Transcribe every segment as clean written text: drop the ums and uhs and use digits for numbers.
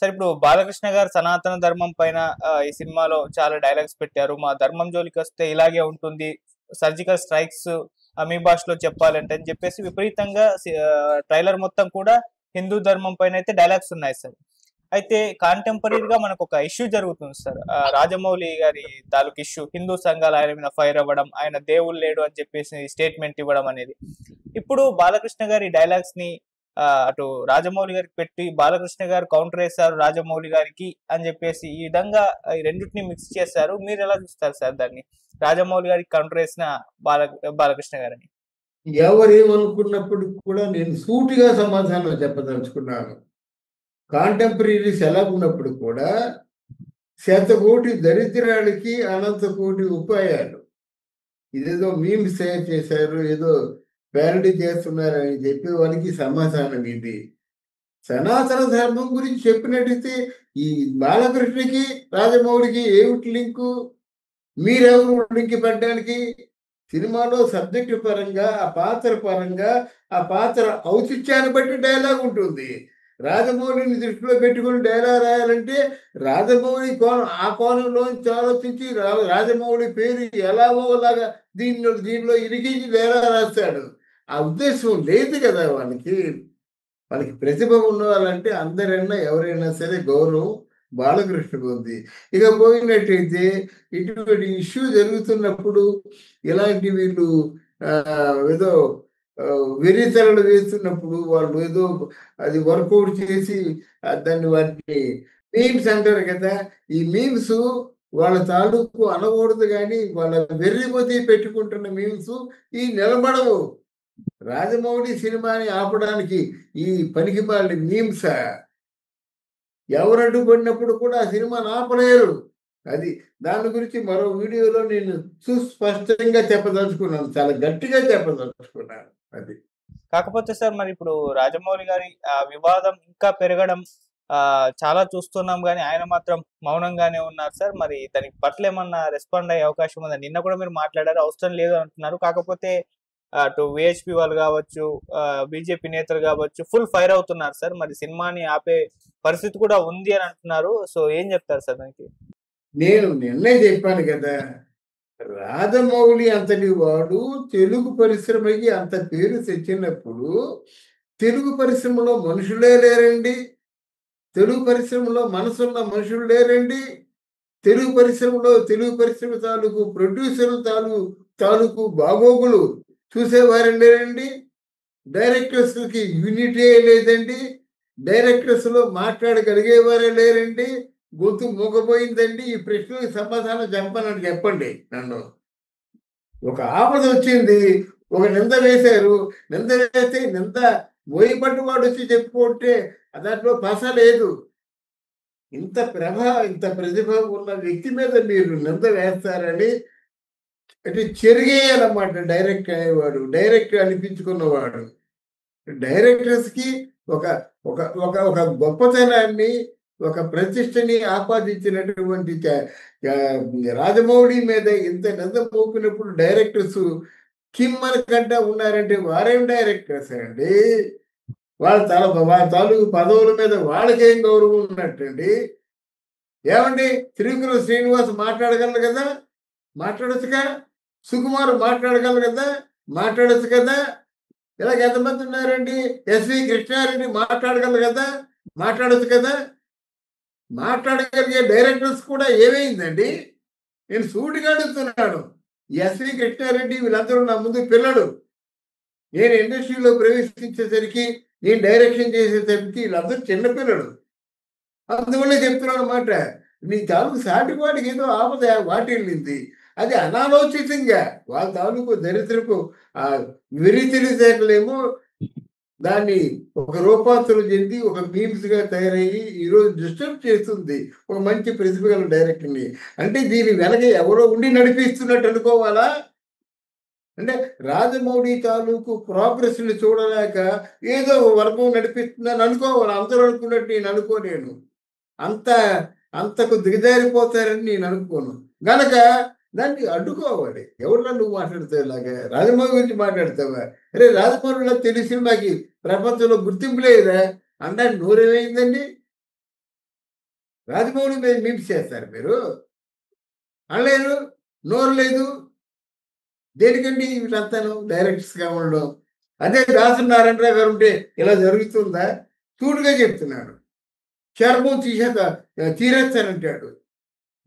సరే ఇప్పుడు బాలకృష్ణ గారు సనాతన ధర్మం పైన ఈ సినిమాలో చాలా డైలాగ్స్ పెట్టారు. మా ధర్మం జోలికొస్తే ఇలాగే ఉంటుంది. సర్జికల్ స్ట్రైక్స్ మీ భాషలో చెప్పాలంటే అని చెప్పేసి విపరీతంగా ట్రైలర్ మొత్తం కూడా హిందూ ధర్మం పైన అయితే డైలాగ్స్ ఉన్నాయి సార్. అయితే కాంటెంపరీగా మనకు ఒక ఇష్యూ జరుగుతుంది సార్. రాజమౌళి గారి తాలూకు ఇష్యూ హిందూ సంఘాలు ఆయన మీద ఫైర్ అవ్వడం, ఆయన దేవుడు లేడు అని చెప్పేసి స్టేట్మెంట్ ఇవ్వడం అనేది. ఇప్పుడు బాలకృష్ణ గారి డైలాగ్స్ ని అటు రాజమౌళి గారికి పెట్టి బాలకృష్ణ గారు కౌంటర్ వేశారు రాజమౌళి గారికి అని చెప్పేసి ఈ విధంగా ఈ రెండింటిని మిక్స్ చేశారు. మీరు ఎలా చూస్తారు సార్ దాన్ని? రాజమౌళి గారికి కౌంటర్ వేసిన బాలకృష్ణ గారని ఎవరేమనుకున్నప్పుడు కూడా నేను సూటిగా సమాధానం చెప్పదలుచుకున్నాను. కాంటెంపరీస్ ఎలా ఉన్నప్పుడు కూడా శతకోటి దరిద్రాలకి అనంత కోటి ఉపాయాలు. ఇదేదో మీమ్స్ తయారు చేశారు, ఏదో ప్యారడీ చేస్తున్నారని చెప్పి వాళ్ళకి సమాధానం ఇది. సనాతన ధర్మం గురించి చెప్పినట్టయితే ఈ బాలకృష్ణకి రాజమౌళికి ఏమిటి లింకు? మీరెవరు లింక్ పెట్టడానికి? సినిమాలో సబ్జెక్టు పరంగా, ఆ పాత్ర పరంగా, ఆ పాత్ర ఔచిత్యాన్ని బట్టి డైలాగ్ ఉంటుంది. రాజమౌళిని దృష్టిలో పెట్టుకుని డైలాగ్ రాయాలంటే రాజమౌళి కోణం, ఆ కోణంలోంచి ఆలోచించి రాజమౌళి పేరు ఎలాగోలాగా దీనిలో ఇరిగించి డైలాగ్ రాస్తాడు. ఆ ఉద్దేశం లేదు కదా వాళ్ళకి. ప్రతిభ ఉన్నవాళ్ళంటే అందరైనా ఎవరైనా సరే గౌరవం బాలకృష్ణకు ఉంది. ఇక పోయినట్టయితే ఇటువంటి ఇష్యూ జరుగుతున్నప్పుడు ఇలాంటి వీళ్ళు ఏదో వెర్రితెరలు వేస్తున్నప్పుడు వాళ్ళు ఏదో అది వర్కౌట్ చేసి దాన్ని వాటిని మీమ్స్ అంటారు కదా. ఈ మీమ్స్ వాళ్ళ తాలూకు అనకూడదు, కానీ వాళ్ళ వెర్రిపోతే పెట్టుకుంటున్న మీమ్స్ ఈ నిలబడవు. రాజమౌళి సినిమాని ఆపడానికి ఈ పనికిమాలిన మీమ్స్ ఎవరు అడ్డుపడినప్పుడు కూడా ఆ సినిమాని ఆపలేరు. అది దాని గురించి మరో వీడియోలో నేను సుస్పష్టంగా చెప్పదలుచుకున్నాను, చాలా గట్టిగా చెప్పదలుచుకున్నాను. అది కాకపోతే సార్ మరి ఇప్పుడు రాజమౌళి గారి వివాదం ఇంకా పెరగడం చాలా చూస్తున్నాం, కానీ ఆయన మాత్రం మౌనంగానే ఉన్నారు సార్. మరి దానికి పట్ల ఏమన్నా రెస్పాండ్ అయ్యే అవకాశం ఉందా? నిన్న కూడా మీరు మాట్లాడారు, అవసరం లేదు అంటున్నారు. కాకపోతే అటు విహెచ్పి వాళ్ళు కావచ్చు, బీజేపీ నేతలు కావచ్చు ఫుల్ ఫైర్ అవుతున్నారు సార్. మరి సినిమాని ఆపే పరిస్థితి కూడా ఉంది అని అంటున్నారు. సో ఏం చెప్తారు సార్ దానికి? నేను నిన్నే చెప్పాను కదా, రాజమౌళి అంతటి వాడు తెలుగు పరిశ్రమకి అంత పేరు తెచ్చినప్పుడు తెలుగు పరిశ్రమలో మనుషులే లేరండి? తెలుగు పరిశ్రమలో మనసున్న మనుషులు లేరండి? తెలుగు పరిశ్రమ తాలూకు ప్రొడ్యూసర్ తాలూకు బాగోగులు చూసేవారు లేరండి? డైరెక్టర్స్కి యూనిటీ లేదండి? డైరెక్టర్స్లో మాట్లాడగలిగేవారే లేరండి? గొంతు మూగపోయిందండి? ఈ ప్రశ్నలకు సమాధానం చెప్పండి నన్ను. ఒక ఆపద వచ్చింది, ఒక నింద వేశారు, నింద వేస్తే నింద మోయబట్టు వాడు వచ్చి చెప్పుకుంటే దాంట్లో పస లేదు. ఇంత ప్రతిభ ఉన్న వ్యక్తి మీద మీరు నింద వేస్తారని అంటే చెరిగేయాలన్నమాట. డైరెక్ట్ అనిపించుకున్నవాడు డైరెక్టర్స్కి ఒక ఒక ఒక ఒక గొప్పతనాన్ని, ఒక ప్రతిష్టని ఆపాదించినటువంటి రాజమౌళి మీద ఇంత నింద మోపినప్పుడు డైరెక్టర్స్ కిమ్మన కంట ఉన్నారంటే వారేం డైరెక్టర్స్ అండి? వాళ్ళ తాలూకు పదవుల మీద వాళ్ళకేం గౌరవం ఉన్నట్టండి? ఏమండి, త్రివిక్రమ శ్రీనివాస్ మాట్లాడగలరు కదా, మాట్లాడొచ్చుగా. సుకుమార్ మాట్లాడగలరు కదా, మాట్లాడొచ్చు కదా. ఇలాగ ఎంతమంది ఉన్నారండి? ఎస్వి కృష్ణారెడ్డి మాట్లాడగలరు కదా, మాట్లాడొచ్చు కదా. మాట్లాడగలిగే డైరెక్టర్స్ కూడా ఏమైందండి? నేను సూటిగా అడుగుతున్నాను. ఎస్వి కృష్ణారెడ్డి వీళ్ళందరూ నా ముందు పిల్లలు. నేను ఇండస్ట్రీలో ప్రవేశించేసరికి, నేను డైరెక్షన్ చేసేసరికి వీళ్ళందరూ చిన్నపిల్లలు. అందువల్ల చెప్తున్నాను అన్నమాట. నీ తాలూకు సాటివాడికి ఏదో ఆపద వాటిల్లింది, అది అనాలోచితంగా వాళ్ళ తాలూకు దరిద్రపు వెర్రి తెలిసేకలేమో దాన్ని ఒక రూపాంతరం చెంది ఒక మీమ్స్గా తయారయ్యి ఈరోజు డిస్టర్బ్ చేస్తుంది ఒక మంచి ప్రతిభ గల డైరెక్టర్ని. అంటే దీని వెనక ఎవరో ఉండి నడిపిస్తున్నట్టు అనుకోవాలా? అంటే రాజమౌళి తాలూకు ప్రోగ్రెస్ని చూడలేక ఏదో వర్గం నడిపిస్తుందని అనుకోవాలి. అందరూ అనుకున్నట్టు నేను అనుకోలేను. అంతకు దిగజారిపోతారని నేను అనుకోను. గనక దాన్ని అడ్డుకోవాలి. ఎవరిలో నువ్వు మాట్లాడతావు? ఇలాగా రాజమౌళి గురించి మాట్లాడతావా? అరే రాజమౌళిలో తెలిసి నాకు ప్రపంచంలో గుర్తింపు లేదా అంటే నోరేమైందండి? రాజమౌళి మీద మీమ్స్ చేస్తారు మీరు. అనలేరు, నోరు లేదు. దేనికండి వీళ్ళంతాను డైరెక్టర్స్‌గా ఉండడం? అదే దాసరి నారాయణరావు గారు ఉంటే ఇలా జరుగుతుందా? సూటిగా చెప్తున్నాడు. చర్మం తీసేత తీరేస్తానంటాడు.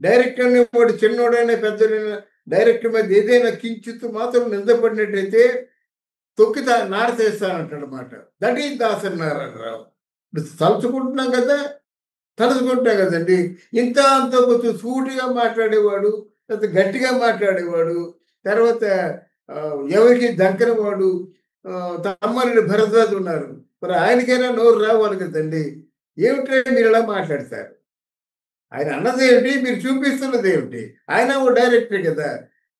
డైరెక్టర్ అనేవాడు చిన్నోడైనా, పెద్దోడైనా డైరెక్టర్ మీద ఏదైనా కించిత్తు మాత్రం నింద పడినట్టయితే తొక్కి నారతీస్తానంటాడనమాట. That is Dasari Narayana Rao. ఇప్పుడు తలుచుకుంటున్నాం కదా! తలుచుకుంటాం కదండీ! ఇంత అంత కొంచెం సూటిగా మాట్లాడేవాడు, లేకపోతే గట్టిగా మాట్లాడేవాడు. తర్వాత ఎవరికీ దక్కని వాడు తమ్మరెడ్డి భరద్వాజ్ ఉన్నారు. మరి ఆయనకైనా నోరు రావాలి కదండీ! ఏమిటంటే మీరు ఇలా మాట్లాడతారు? ఆయన అన్నదేమిటి? మీరు చూపిస్తున్నదేమిటి? ఆయన ఓ డైరెక్టరే కదా!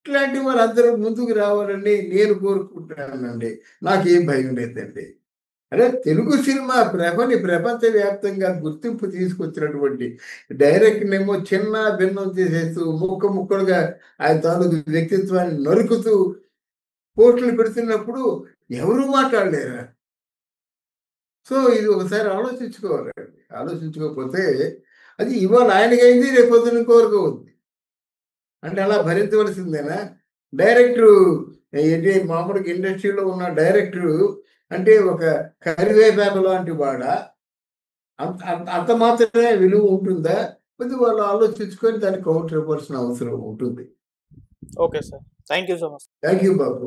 ఇట్లాంటి వాళ్ళందరూ ముందుకు రావాలని నేను కోరుకుంటున్నానండి. నాకేం భయం లేదండి. అదే తెలుగు సినిమా ప్రపంచవ్యాప్తంగా గుర్తింపు తీసుకొచ్చినటువంటి డైరెక్టర్‌నేమో చిన్న భిన్నం చేసేస్తూ, ముక్కలుగా ఆయన తాలూకు వ్యక్తిత్వాన్ని నరుకుతూ పోస్టులు పెడుతున్నప్పుడు ఎవరు మాట్లాడలేరా? సో, ఇది ఒకసారి ఆలోచించుకోవాలండి. ఆలోచించుకోకపోతే అది ఇవాళ ఆయనకైంది, రేపొద్దున ఇంకొకరికి అవుద్ది. అంటే అలా భరించవలసిందేనా? డైరెక్టరు ఏంటి మామూలుగా ఇండస్ట్రీలో ఉన్న డైరెక్టరు అంటే ఒక కరివేపాకు లాంటి వాడా? అంత అంత అంత మాత్రమే విలువ ఉంటుందా? కొద్దిగా వాళ్ళు ఆలోచించుకొని దాన్ని కౌంటర్ ఇవ్వాల్సిన అవసరం ఉంటుంది. Okay sir. Thank you so much. Thank you Babu.